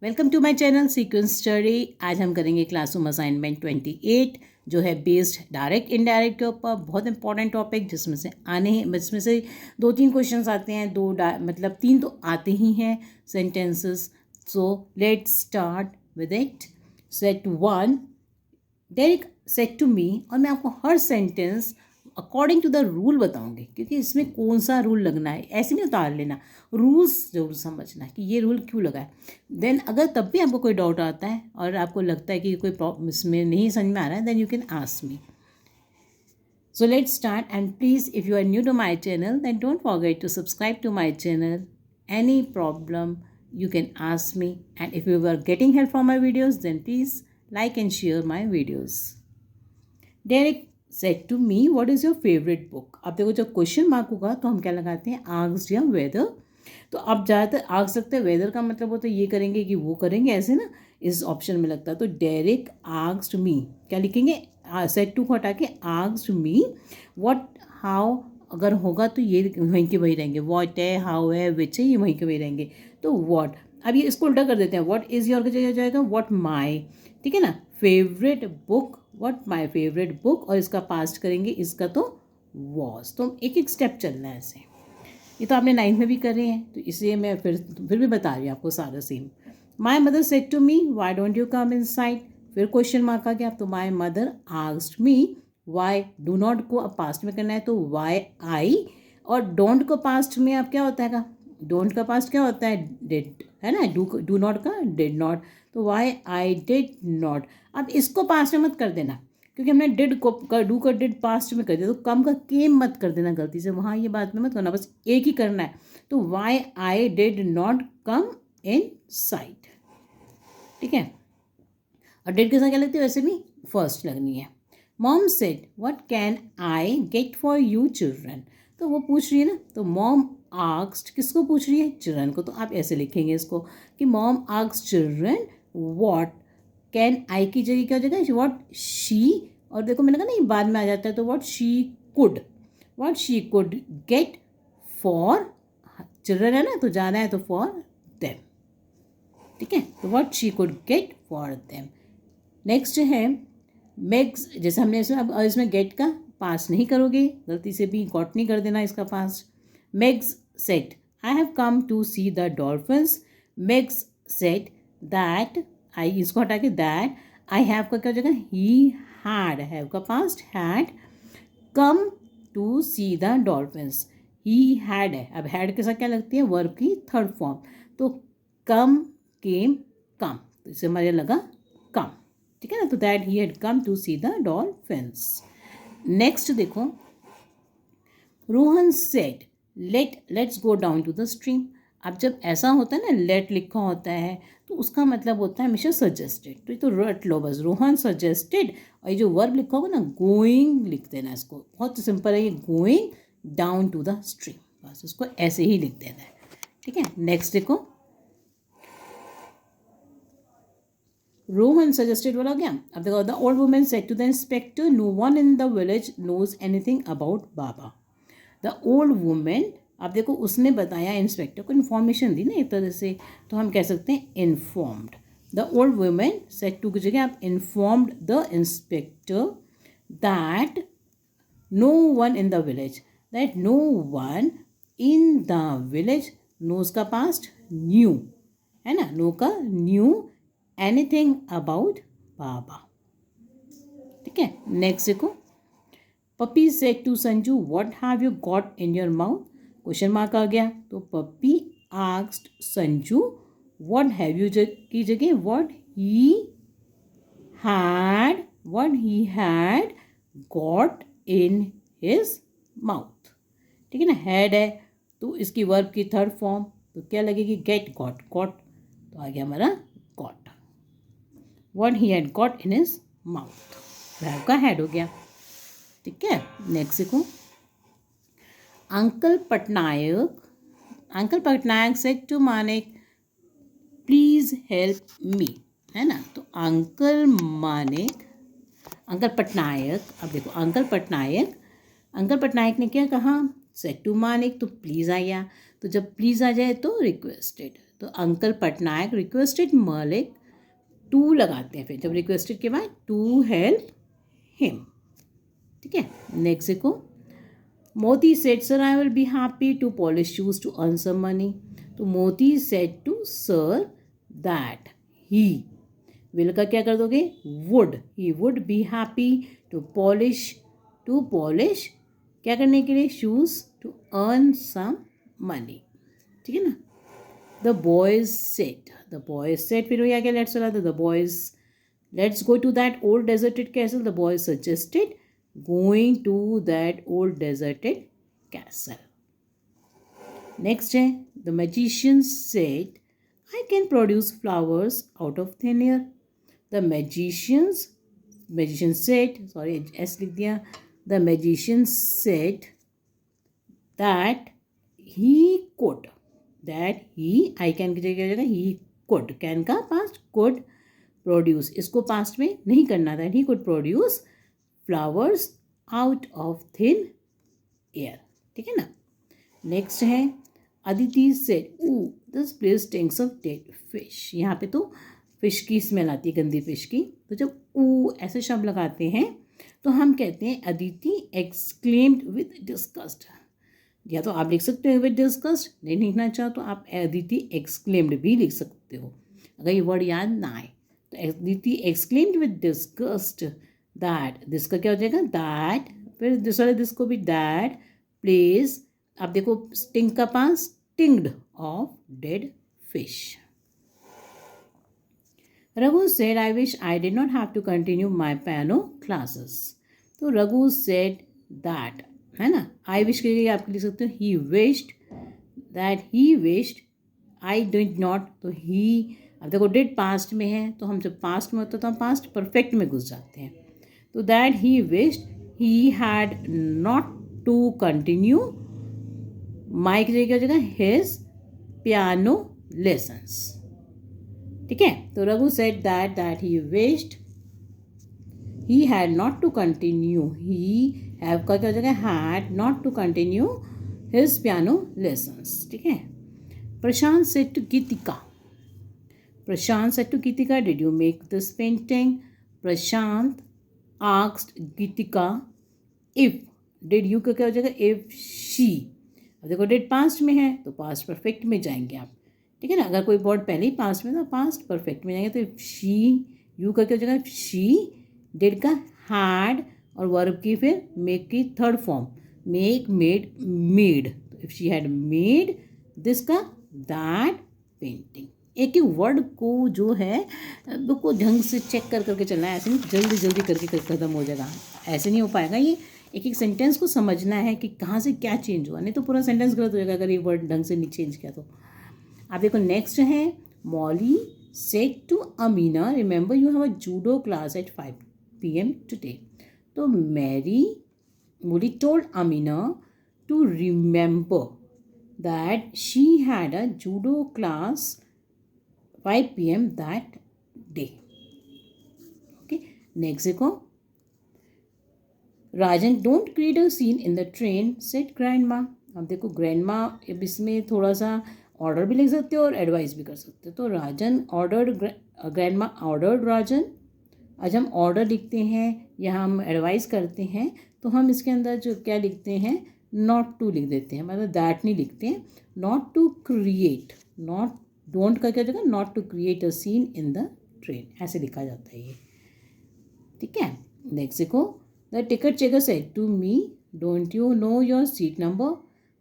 Welcome to my channel sequence study. आज हम करेंगे क्लासरूम असाइनमेंट 28 जो है बेस्ड डायरेक्ट इनडायरेक्ट के ऊपर। बहुत इंपॉर्टेंट टॉपिक जिसमें से 2-3 क्वेश्चंस आते हैं, मतलब 3 तो आते ही हैं sentences. So let's start with it. Set 1, Derek said to me, और मैं आपको हर sentence according to the rule बताऊंगी, क्योंकि इसमें कौन सा रूल लगना है ऐसे नहीं उतार लेना, रूल्स जरूर समझना है कि ये रूल क्यों लगा है। देन अगर तब भी आपको कोई डाउट आता है और आपको लगता है कि कोई प्रॉब्लम इसमें नहीं समझ में आ रहा है, then you can ask me. So let's start, and please, if you are new to my channel, then don't forget to subscribe to my channel. Any problem you can ask me, and if you are getting help from my videos, then please like and share my videos. Derek said to me, what is your favorite book? अब देखो जब question mark होगा तो हम क्या लगाते हैं, asked या वेदर। तो आप ज़्यादातर आस्क सकते हैं, वेदर का मतलब हो तो ये करेंगे कि वो करेंगे, ऐसे ना इस ऑप्शन में लगता है। तो डेरिक आस्क्ड मी क्या लिखेंगे, सेड टू को हटा के आस्क्ड मी व्हाट हाउ, अगर होगा तो ये वहीं के वही रहेंगे, व्हाट है, हाउ है, विच है, ये वहीं के वही रहेंगे। तो व्हाट, अब ये इसको उल्टा कर देते हैं, व्हाट इज़ योर की जगह जाएगा व्हाट माई, ठीक है ना। Favourite book, what my favourite book, और इसका पास्ट करेंगे, इसका तो वॉज। तो एक एक स्टेप चलना है ऐसे। ये तो आपने 9th में भी कर रहे हैं, तो इसलिए मैं फिर भी बता रही हूँ आपको सारा same. My mother said to me, why don't you come inside, फिर क्वेश्चन मार्क आ गया। तो my mother asked me why, do not को अब पास्ट में करना है तो वाई आई, और डोंट को पास्ट में अब क्या होता है, डोंट का पास्ट क्या होता है, डिड, है ना। डू नॉट का डिड नॉट, तो वाई आई डिड नॉट। अब इसको पास्ट में मत कर देना, क्योंकि हमने डिड को डू का डिड पास्ट में कर दिया, तो कम का केम मत कर देना गलती से, वहाँ ये बात में मत करना, बस एक ही करना है। तो why I did not come inside, ठीक है। और डिड के साथ क्या लगती है, वैसे भी फर्स्ट लगनी है। Mom said what can I get for you children, तो वो पूछ रही है ना, तो मॉम आस्क्ड, किसको पूछ रही है, चिल्ड्रन को। तो आप ऐसे लिखेंगे इसको कि mom asked children what can I की जगह क्या हो जाएगा, व्हाट शी, और देखो मैंने कहा ना ये बाद में आ जाता है, तो what she could get for children, है ना, तो जाना है तो फॉर देम, ठीक है। तो what she could get for them. Next है मेग्स, जैसे हमने इसमें गेट का पास नहीं करोगे, गलती से भी गॉट नहीं कर देना इसका पास। Megs said I have come to see the dolphins, Megs said that, I इसको हटा के दैट, आई हैव का क्या हो जाएगा, ही हैड, हैव का past had, come to see the dolphins, he had है। अब हैड के साथ क्या लगती है, वर्ब की थर्ड फॉर्म, तो कम केम कम, तो इससे हमारे लगा कम, ठीक है ना। तो that he had come to see the dolphins. Next देखो, Rohan said let's go down to the stream. अब जब ऐसा होता है ना, लेट लिखा होता है, तो उसका मतलब होता है हमेशा सजेस्टेड, तो ये तो रट लो बस, रोहन सजेस्टेड, और ये जो वर्ब लिखा होगा ना, गोइंग लिख देना इसको, बहुत सिंपल है ये, going down to the stream, बस इसको ऐसे ही लिख देना है, ठीक है। नेक्स्ट देखो, रोहन सजेस्टेड वाला गया। अब देखो, the old women said to the inspector no one in the village knows anything about Baba. The old women, अब देखो उसने बताया, इंस्पेक्टर को इन्फॉर्मेशन दी ना एक तरह से, तो हम कह सकते हैं informed. The old women said to की जगह आप informed the inspector that no one in the village, that no one in the village, knows का पास्ट न्यू, है ना, नो का न्यू एनीथिंग अबाउट बाबा, ठीक है। नेक्स्ट देखो, Puppy said to Sanju what have you got in your mouth, question mark आ गया। तो Puppy asked Sanju what have you की जगह what he had got in his mouth, ठीक है ना। हैड है तो इसकी वर्ब की थर्ड फॉर्म, तो क्या लगेगी, गेट गॉट, तो आ गया हमारा got, what he had got in his mouth, verb का हैड हो गया, ठीक है। नेक्स्ट देखो, uncle Patnaik said to Manik please help me, है ना। तो अंकल पटनायक, अब देखो अंकल पटनायक ने क्या कहा, सेड टू मानिक, तो प्लीज़ आया, तो जब प्लीज़ आ जाए तो रिक्वेस्टेड, तो uncle Patnaik requested Malik to लगाते हैं, फिर जब रिक्वेस्टेड के बाद टू हेल्प हिम। ठीक है, नेक्स्ट देखो, Moti said sir I will be happy to polish shoes to earn some money. तो Moti said to sir that he, will का क्या कर दोगे, would, he would be happy to polish क्या करने के लिए, shoes to earn some money. ठीक है ना। द बॉयज सेट फिर वही आ गया लेट्स वाला, the boys let's go to that old deserted castle, the boys suggested going to that old deserted castle. Next है, the magician said I can produce flowers out of thin air. The magician said, sorry S लिख दिया, द magician said that he could, I can की जगह जाएगा he could, कैन का past, could produce, इसको पास्ट में नहीं करना था, he could produce flowers out of thin air। ठीक है ना। नेक्स्ट है, Aditi said oh this place stinks of dead fish. यहाँ पे तो फिश की स्मेल आती है, गंदी फिश की। तो जब ऊ ऐसे शब्द लगाते हैं तो हम कहते हैं अदिति एक्सक्लेम्ड विद डिस्गस्ट। या तो आप लिख सकते हो विद डिस्गस्ट, नहीं लिखना चाहो तो आप अदिति एक्सक्लेम्ड भी लिख सकते हो अगर ये वर्ड याद ना आए। तो Aditi exclaimed with disgust that, this का क्या हो जाएगा, दैट, फिर दिस को भी दैट प्लेस, अब देखो स्टिंग का past stinged off dead fish. Raghu said I wish I did not have to continue my piano classes. तो रघु सेड दैट, है ना, आई विश के लिए आप लिख सकते हो he wished, that he wished, I did not, तो ही, अब देखो डिड पास्ट में है तो हम जब पास्ट में होता है तो हम पास्ट परफेक्ट में घुस जाते हैं। तो that he wished he had not to continue, my की जगह हो जाएगा हिज पियानो लेसन्स। ठीक है, तो Raghu said that he wished he had not to continue, he have का क्या हो जाएगा, had not to continue his piano lessons. ठीक है। Prashant said to Geetika did you make this painting. Prashant asked Geetika if, did you का क्या हो जाएगा, इफ शी, अब देखो डिड पास्ट में है तो पास्ट परफेक्ट में जाएंगे आप। ठीक है ना, अगर कोई वर्ड पहले ही पास्ट में तो पास्ट परफेक्ट में जाएंगे। तो इफ शी, यू का क्या हो जाएगा, शी, डिड का हैड, और वर्ब की फिर मेक की third form, make, made, made. तो if she had made this का दैट पेंटिंग। एक एक वर्ड को जो है को ढंग से चेक कर करके चलना है, ऐसे नहीं जल्दी जल्दी करके खत्म हो जाएगा, ऐसे नहीं हो पाएगा। ये एक एक सेंटेंस को समझना है कि कहाँ से क्या चेंज हुआ, नहीं तो पूरा सेंटेंस गलत हो जाएगा अगर ये वर्ड ढंग से नहीं चेंज किया तो। आप देखो नेक्स्ट है, Molly said to Amina remember you have a judo class at 5 PM today. तो Molly told Amina to remember that she had a judo class 5 PM that day. Okay, next देखो, Rajan don't create a scene in the train said grandma. अब देखो grandma, अब इसमें थोड़ा सा order भी लिख सकते हो और एडवाइस भी कर सकते हो। तो राजन ऑर्डर्ड, ग्रैंडमा ऑर्डर्ड राजन। आज हम ऑर्डर लिखते हैं या हम एडवाइस करते हैं तो हम इसके अंदर जो क्या लिखते हैं, नॉट टू लिख देते हैं, मतलब दैट नहीं लिखते हैं। Not to create, not, don't का क्या जगह, not to create a scene in the train, ऐसे लिखा जाता है ये। ठीक है, नेक्स्ट देखो, the ticket checker said to me don't you know your seat number,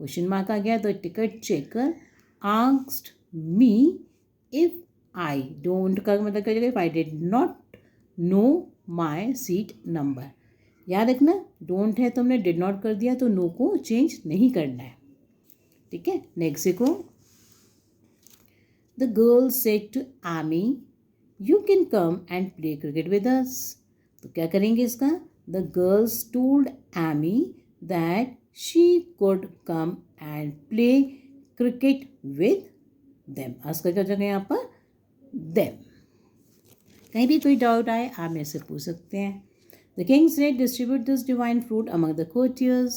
question mark आ गया। The ticket checker asked me if I, don't का मतलब क्या जगह, if I did not know my seat number. याद रखना, don't है तो हमने डिड नॉट कर दिया तो नो को चेंज नहीं करना है। ठीक है, नेक्स्ट देखो, द गर्ल सेड टू आमी you can come and play cricket with us. तो क्या करेंगे इसका, द गर्ल्स टोल्ड आमी that she could come and play cricket with them. आज का क्या जगह यहाँ पर, देम। कहीं भी कोई डाउट आए आप मेरे से पूछ सकते हैं। The king said distribute this divine fruit among the courtiers।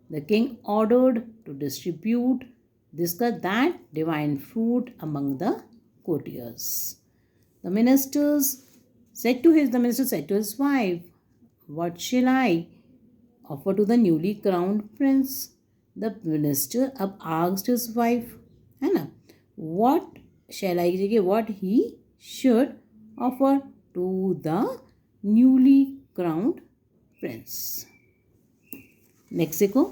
The king ordered to distribute discuss that divine fruit among the courtiers. The minister said to his wife, "What shall I offer to the newly crowned prince?" The minister अब asked his wife, है ना, what shall I जगह what he should offer to the newly crowned prince. Next देखो,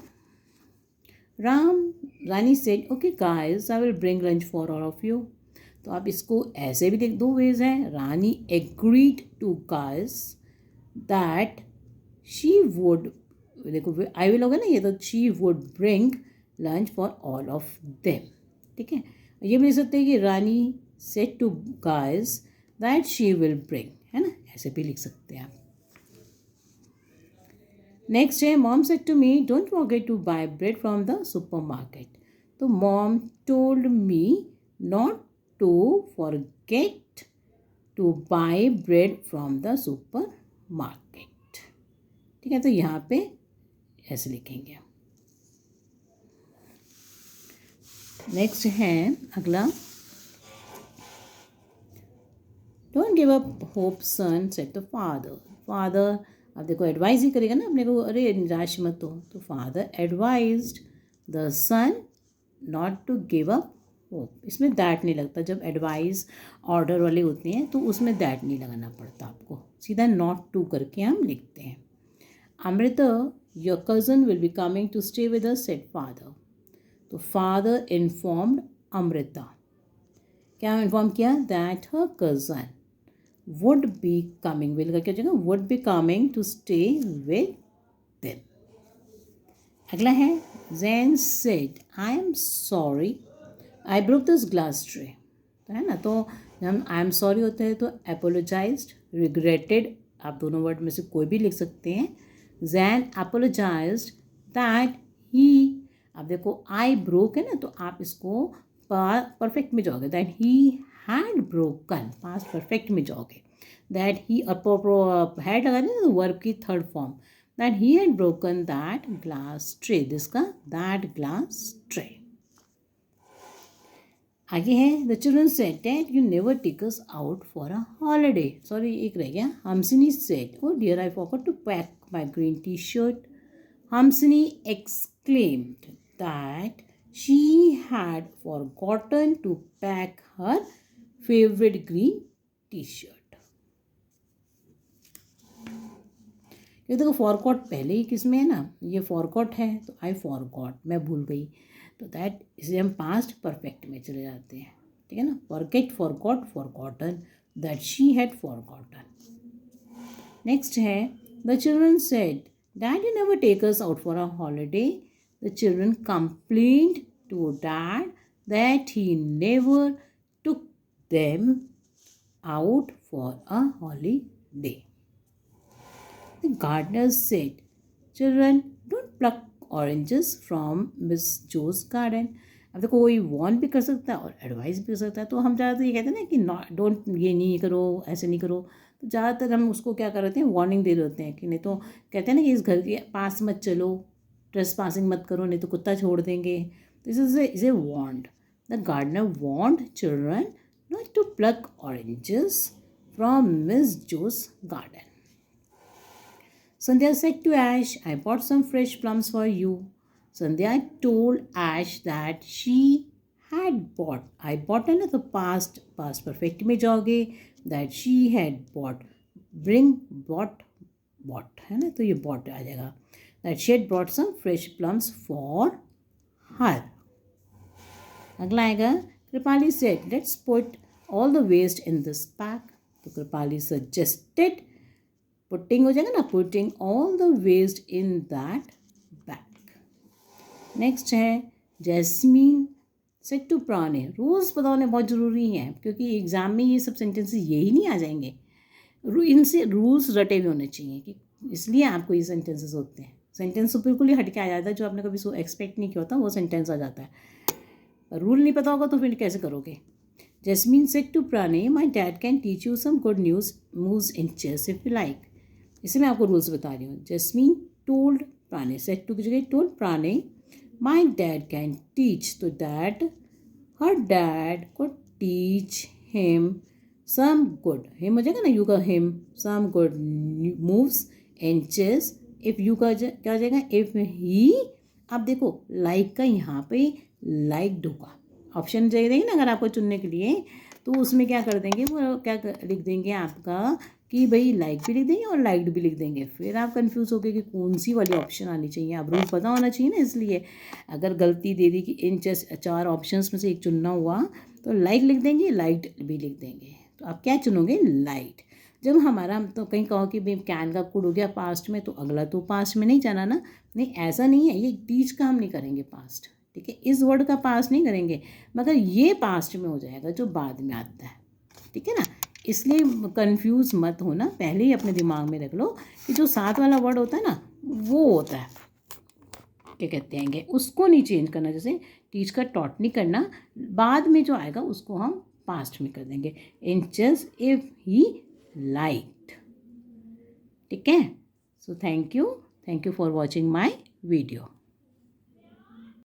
Rani said, "Okay guys, I will bring lunch for all of you." तो आप इसको ऐसे भी देख, दो वेज हैं. Rani agreed to guys that she would, देखो आई विल होगा ना ये, तो she would bring lunch for all of them. ठीक है, ये भी लिख सकते हैं कि Rani said to guys that she will bring, है ना, ऐसे भी लिख सकते हैं आप. नेक्स्ट है, mom said to me don't forget to buy bread from the supermarket. तो mom told me not to forget to buy bread from the supermarket. ठीक है, तो यहाँ पे ऐसे लिखेंगे. नेक्स्ट है अगला, don't give up hope son said the father. Father अब देखो एडवाइज ही करेगा ना अपने को, अरे निराश मत हो. तो father advised the son not to give up hope. इसमें दैट नहीं लगता, जब एडवाइस ऑर्डर वाले होते हैं तो उसमें दैट नहीं लगाना पड़ता आपको, सीधा नॉट टू करके हम लिखते हैं. Amrita your cousin will be coming to stay with us said father. तो फादर इन्फॉर्म्ड अमृता, क्या इन्फॉर्म किया, that her cousin would be coming, will करके हो जाएगा would be coming to stay with them. अगला है, Jane said I am sorry I broke this glass tray. तो है ना, तो जब हम आई एम सॉरी होते हैं तो एपोलोजाइज्ड, रिग्रेटेड, आप दोनों वर्ड में से कोई भी लिख सकते हैं. जैन एपोलोजाइज्ड दैट ही, अब देखो आई ब्रोक है ना, तो आप इसको परफेक्ट में जाओगे, that he had broken, past perfect में जाओगे. दैट ही हैड लगा देना तो वर्ब की third form, that he had broken that glass tray, दिसका दैट ग्लास ट्रे. आगे है, the children said dad you never take us out for a holiday. Sorry एक रह गया. Hamsini said oh dear I forgot to pack my green T shirt. Hamsini exclaimed that she had forgotten to pack her favourite green T shirt. ये देखो forgot पहले ही किस में है ना, ये फॉरगॉट है तो आई फॉरगॉट, मैं भूल गई, तो दैट इसे हम पास्ट परफेक्ट में चले जाते हैं. ठीक है ना, forget, forgot, forgotten, that she had forgotten. Next है, the children said dad you never take us out for a holiday. The children complained to dad that he never took them out for a holiday. The gardener said, "Children, don't pluck oranges from Miss Jo's garden." अब देखो कोई Warne भी कर सकता है और advice भी कर सकता है, तो हम ज़्यादातर ये कहते हैं ना कि नॉट डोंट, ये नहीं करो, ऐसे नहीं करो. तो ज़्यादातर हम उसको क्या कर देते हैं, वार्निंग दे देते हैं कि नहीं तो कहते हैं ना कि इस घर के पास मत चलो, ट्रेस पासिंग मत करो, नहीं तो कुत्ता छोड़ देंगे. This is a warned. The gardener warned children not to pluck oranges from miss Jo's garden. Sandhya said to Ash, I bought some fresh plums for you. Sandhya told Ash that she had bought. I bought है ना, तो past perfect में जाओगे, that she had bought. Bring, bought है ना, तो ये bought आ जाएगा. That she had brought some fresh plums for her. अगला आएगा, Kripali said, let's put all the waste in this pack. तो Kripali suggested, पुटिंग हो जाएगा ना, putting all the waste in that bag. Next है, Jasmine said to Prane, rules पता होने बहुत ज़रूरी हैं क्योंकि एग्ज़ाम में ये सब सेंटेंसेस यही नहीं आ जाएंगे, इनसे रूल्स रटे हुए होने चाहिए, कि इसलिए आपको ये सेंटेंसेस होते हैं. सेंटेंस तो बिल्कुल ही हट के आ जाता है, जो आपने कभी सो एक्सपेक्ट नहीं किया होता वो सेंटेंस आ जाता है. रूल नहीं पता होगा तो फिर कैसे करोगे. Jasmine said to Prane, my dad can teach you some good news moves in chess if you like. इसे मैं आपको रूल्स बता रही हूँ. Jasmine told Prane, said to की जगह told Prane my dad can teach, तो dad, her dad could teach him some good, him हो जाएगा ना, यू का him, some good moves in chess, if you का क्या हो जाएगा, if he, अब देखो लाइक का यहाँ पे लाइक होगा, ऑप्शन चाहिए देंगे ना अगर आपको चुनने के लिए, तो उसमें क्या कर देंगे, वो क्या लिख देंगे आपका कि भाई लाइक भी लिख देंगे और लाइक्ड भी लिख देंगे, फिर आप कंफ्यूज हो गए कि कौन सी वाली ऑप्शन आनी चाहिए, आप रूल पता होना चाहिए ना, इसलिए अगर गलती दे दी कि इन चार ऑप्शंस में से एक चुनना हुआ तो लाइक लिख देंगे, लाइट भी लिख देंगे, तो आप क्या चुनोगे, लाइट। जब हमारा तो कहीं कहो कि भाई कैन का कुड हो गया पास्ट में, तो अगला तो पास्ट में नहीं जाना ना, नहीं ऐसा नहीं है, ये टीच का हम नहीं करेंगे पास्ट, ठीक है, इस वर्ड का पास्ट नहीं करेंगे, मगर ये पास्ट में हो जाएगा जो बाद में आता है, ठीक है ना, इसलिए कंफ्यूज मत होना, पहले ही अपने दिमाग में रख लो कि जो साथ वाला वर्ड होता है ना वो होता है, क्या कहते हैं, उसको नहीं चेंज करना, जैसे टीच का टॉट नहीं करना, बाद में जो आएगा उसको हम पास्ट में कर देंगे, इंचेस इफ ही लाइक्ड, ठीक है। So thank you for watching my video.